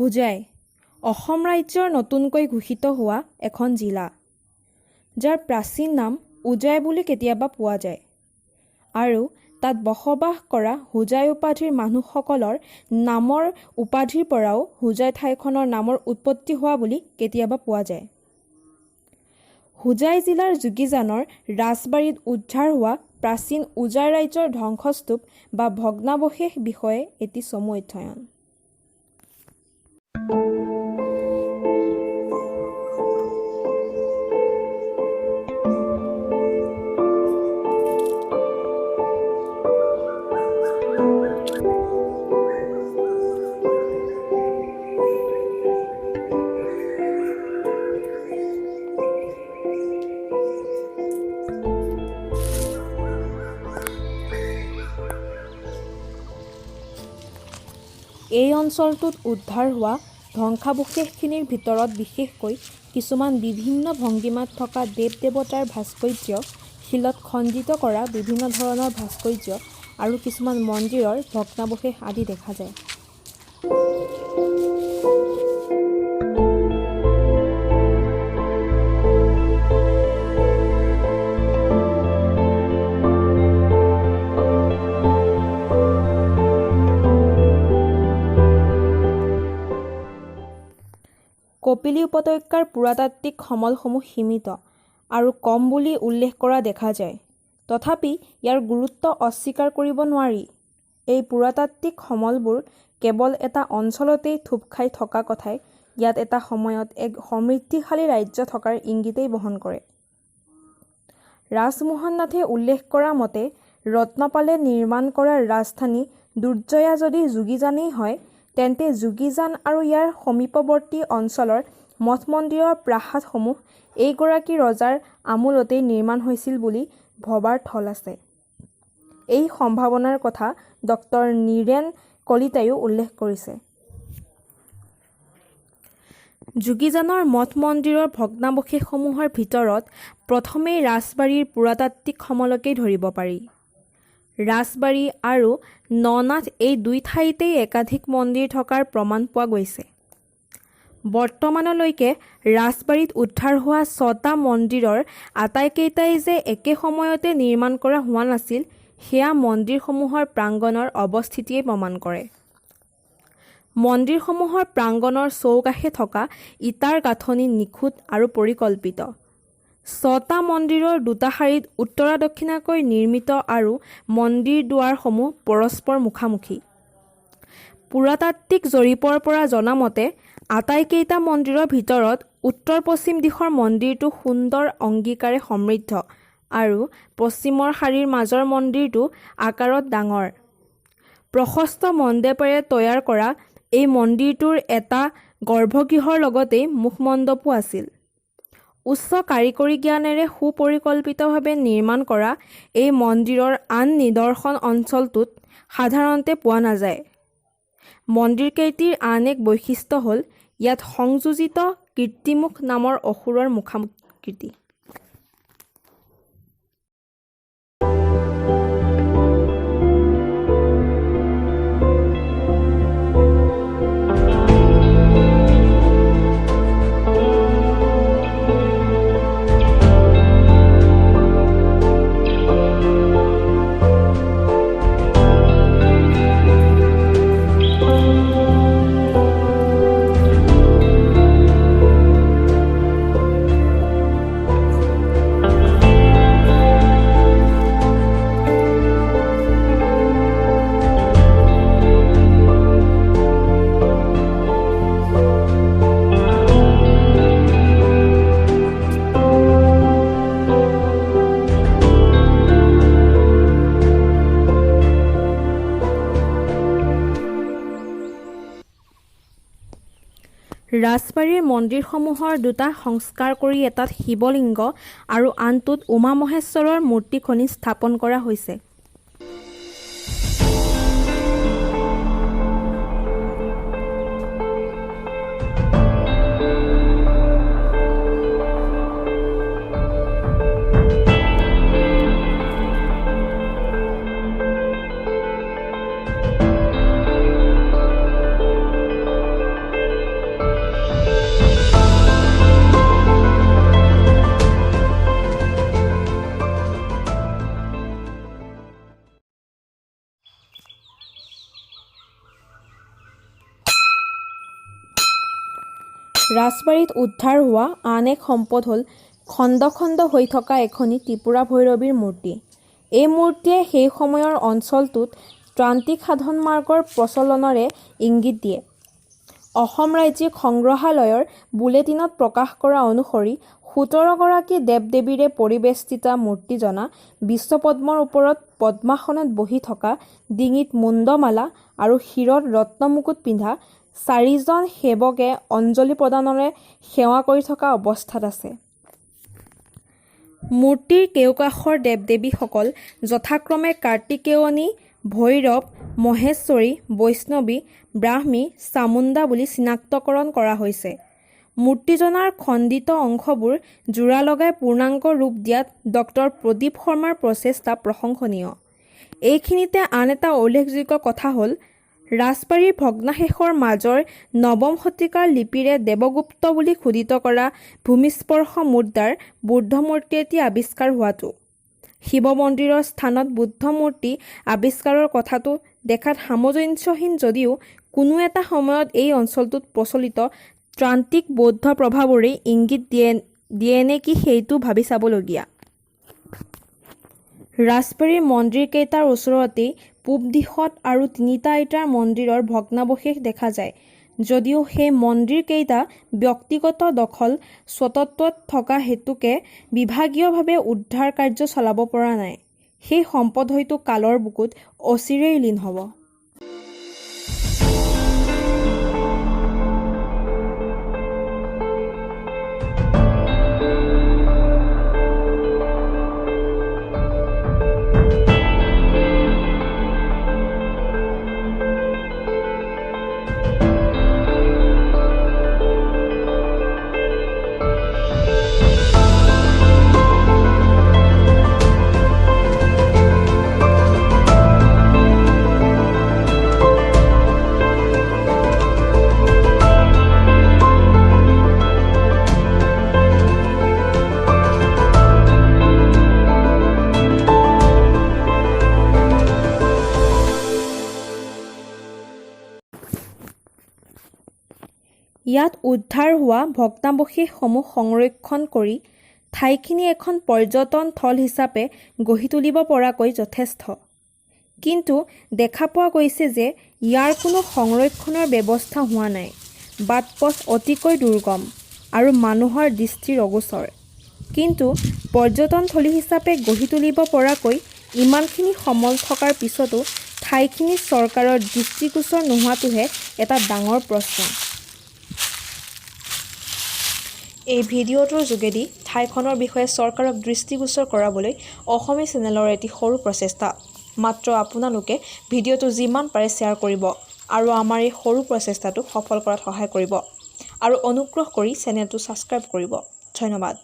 হোজাই অসম ৰাজ্যৰ নতুনকৈ ঘোষিত হোৱা এখন জিলা, যাৰ প্ৰাচীন নাম উজাই বুলি কেতিয়াবা পোৱা যায় আৰু তাত বসবাস কৰা হোজাই উপাধিৰ মানুহসকলৰ নামৰ উপাধিৰ পৰাও হোজাই ঠাইখনৰ নামৰ উৎপত্তি হোৱা বুলি কেতিয়াবা পোৱা যায়। হোজাই জিলাৰ যোগীজানৰ ৰাজবাৰীত উদ্ধাৰ হোৱা প্ৰাচীন উজাই ৰাজ্যৰ ধ্বংসস্তূপ বা ভগ্নাৱশেষ বিষয়ে এটি চমু অধ্যয়ন। এই অঞ্চলটোত উদ্ধাৰ হোৱা ধ্বংসাৱশেষখিনিৰ ভিতৰত বিশেষকৈ কিছুমান বিভিন্ন ভংগীমাত থকা দেৱ-দেৱতাৰ ভাস্কৰ্য, শিলত খণ্ডিত কৰা বিভিন্ন ধৰণৰ ভাস্কৰ্য আৰু কিছুমান মন্দিৰৰ ভগ্নাৱশেষ আদি দেখা যায়। কপিলী উপত্যকাৰ পুৰাতাত্ত্বিক সমলসমূহ সীমিত আৰু কম বুলি উল্লেখ কৰা দেখা যায়। তথাপি ইয়াৰ গুৰুত্ব অস্বীকাৰ কৰিব নোৱাৰি। এই পুৰাতাত্ত্বিক সমলবোৰ কেৱল এটা অঞ্চলতেই থোপ খাই থকা কথাই ইয়াত এটা সময়ত এক সমৃদ্ধিশালী ৰাজ্য থকাৰ ইংগিতেই বহন কৰে। ৰাজমোহন নাথে উল্লেখ কৰা মতে ৰত্নপালে নিৰ্মাণ কৰা ৰাজধানী দুৰ্জয়া যদি যোগীজানেই হয়, তেন্তে যোগীজান আৰু ইয়াৰ সমীপৱৰ্তী অঞ্চলৰ মঠ মন্দিৰৰ প্ৰাসাদসমূহ এইগৰাকী ৰজাৰ আমোলতেই নিৰ্মাণ হৈছিল বুলি ভবাৰ থল আছে। এই সম্ভাৱনাৰ কথা ডক্টৰ নীৰেন কলিতায়ো উল্লেখ কৰিছে। যোগীজানৰ মঠ মন্দিৰৰ ভগ্নাৱশেষসমূহৰ ভিতৰত প্ৰথমেই ৰাজবাৰীৰ পুৰাতাত্ত্বিক সমলকেই ধৰিব পাৰি। ৰাজবাৰী আৰু ননাথ এই দুই ঠাইতেই একাধিক মন্দিৰ থকাৰ প্ৰমাণ পোৱা গৈছে। বৰ্তমানলৈকে ৰাজবাৰীত উদ্ধাৰ হোৱা ৬টা মন্দিৰৰ আটাইকেইটাই যে একে সময়তে নিৰ্মাণ কৰা হোৱা নাছিল, সেয়া মন্দিৰসমূহৰ প্ৰাংগণৰ অৱস্থিতিয়ে প্ৰমাণ কৰে। মন্দিৰসমূহৰ প্ৰাংগণৰ চৌকাষে থকা ইটাৰ গাঁথনি নিখুঁত আৰু পৰিকল্পিত। ৬টা মন্দিৰৰ দুটা শাৰীত উত্তৰা দক্ষিণাকৈ নিৰ্মিত আৰু মন্দিৰ দুৱাৰসমূহ পৰস্পৰ মুখামুখি। পুৰাতাত্ত্বিক জৰীপৰ পৰা জনা মতে আটাইকেইটা মন্দিৰৰ ভিতৰত উত্তৰ-পশ্চিম দিশৰ মন্দিৰটো সুন্দৰ অংগীকাৰে সমৃদ্ধ আৰু পশ্চিমৰ শাৰীৰ মাজৰ মন্দিৰটো আকাৰত ডাঙৰ। প্ৰশস্ত মণ্ডপেৰে তৈয়াৰ কৰা এই মন্দিৰটোৰ এটা গৰ্ভগৃহৰ লগতেই মুখমণ্ডপো আছিল। উচ্চ কাৰিকৰী জ্ঞানেৰে সুপৰিকল্পিতভাৱে নিৰ্মাণ কৰা এই মন্দিৰৰ আন নিদৰ্শন অঞ্চলটোত সাধাৰণতে পোৱা নাযায়। মন্দিৰকেইটিৰ আন এক বৈশিষ্ট্য হ'ল ইয়াত সংযোজিত কীৰ্তিমুখ নামৰ অসুৰৰ মুখাকৃতি। ৰাজবাৰীৰ মন্দিৰসমূহৰ দুটা সংস্কাৰ কৰি এটাত শিৱলিংগ আৰু আনটোত উমা মহেশ্বৰৰ মূৰ্তিখনি স্থাপন কৰা হৈছে। ৰাজবাৰীত উদ্ধাৰ হোৱা আন এক সম্পদ হ'ল খণ্ড খণ্ড হৈ থকা এখনি ত্ৰিপুৰা ভৈৰৱীৰ মূৰ্তি। এই মূৰ্তিয়ে সেই সময়ৰ অঞ্চলটোত ত্ৰান্তিক সাধন মাৰ্গৰ প্ৰচলনৰে ইংগিত দিয়ে। অসম ৰাজ্যিক সংগ্ৰহালয়ৰ বুলেটিনত প্ৰকাশ কৰা অনুসৰি ১৭ গৰাকী দেৱ-দেৱীৰে পৰিবেষ্টিত মূৰ্তিজনা বিশ্বপদ্মৰ ওপৰত পদ্মাসনত বহি থকা, ডিঙিত মুণ্ডমালা আৰু শিৰত ৰত্নমুকুট পিন্ধা ৪জন সেৱকে অঞ্জলি প্ৰদানেৰে সেৱা কৰি থকা অৱস্থাত আছে। মূৰ্তিৰ কেওকাষৰ দেৱ-দেৱীসকল যথাক্ৰমে কাৰ্তিকেয়নী, ভৈৰৱ, মহেশ্বৰী, বৈষ্ণৱী, ব্ৰাহ্মী, চামুণ্ডা বুলি চিনাক্তকৰণ কৰা হৈছে। মূৰ্তিজনাৰ খণ্ডিত অংশবোৰ জোৰা লগাই পূৰ্ণাংগ ৰূপ দিয়াত ডক্টৰ প্ৰদীপ শৰ্মাৰ প্ৰচেষ্টা প্ৰশংসনীয়। এইখিনিতে আন এটা উল্লেখযোগ্য কথা হ'ল, ৰাজবাৰীৰ ভগ্নাশেষৰ মাজৰ নৱম শতিকাৰ লিপিৰে দেৱগুপ্ত বুলি খোদিত কৰা ভূমিস্পৰ্শ মুদ্ৰাৰ বুদ্ধ মূৰ্তি এটি আৱিষ্কাৰ হোৱাটো। শিৱ মন্দিৰৰ স্থানত বুদ্ধ মূৰ্তি আৱিষ্কাৰৰ কথাটো দেখাত সামঞ্জস্যহীন যদিও কোনো এটা সময়ত এই অঞ্চলটোত প্ৰচলিত ত্ৰান্তিক বৌদ্ধ প্ৰভাৱৰেই ইংগিত দিয়ে নে কি সেইটো ভাবি চাবলগীয়া। ৰাজবাৰীৰ মন্দিৰকেইটাৰ ওচৰতেই পূব দিশত আৰু তিনিটা আইতাৰ মন্দিৰৰ ভগ্নাৱশেষ দেখা যায়। যদিও সেই মন্দিৰকেইটা ব্যক্তিগত দখল স্বত্বত থকা হেতুকে বিভাগীয়ভাৱে উদ্ধাৰ কাৰ্য চলাব পৰা নাই। সেই সম্পদ হয়তো কালৰ বুকুত অচিৰেই লীন হ'ব। ইয়াত উদ্ধাৰ হোৱা ভগ্নাৱশেষসমূহ সংৰক্ষণ কৰি ঠাইখিনি এখন পৰ্যটন থল হিচাপে গঢ়ি তুলিব পৰাকৈ যথেষ্ট। কিন্তু দেখা পোৱা গৈছে যে ইয়াৰ কোনো সংৰক্ষণৰ ব্যৱস্থা হোৱা নাই। বাট-পথ অতিকৈ দুৰ্গম আৰু মানুহৰ দৃষ্টিৰ অগোচৰ। কিন্তু পৰ্যটনথলী হিচাপে গঢ়ি তুলিব পৰাকৈ ইমানখিনি সমল থকাৰ পিছতো ঠাইখিনি চৰকাৰৰ দৃষ্টিগোচৰ নোহোৱাটোহে এটা ডাঙৰ প্ৰশ্ন। এই ভিডিঅ'টোৰ যোগেদি ঠাইখনৰ বিষয়ে চৰকাৰক দৃষ্টিগোচৰ কৰাবলৈ অসমী চেনেলৰ এটি সৰু প্ৰচেষ্টা। মাত্ৰ আপোনালোকে ভিডিঅ'টো যিমান পাৰে শ্বেয়াৰ কৰিব আৰু আমাৰ এই সৰু প্ৰচেষ্টাটো সফল কৰাত সহায় কৰিব আৰু অনুগ্ৰহ কৰি চেনেলটো ছাবস্ক্ৰাইব কৰিব। ধন্যবাদ।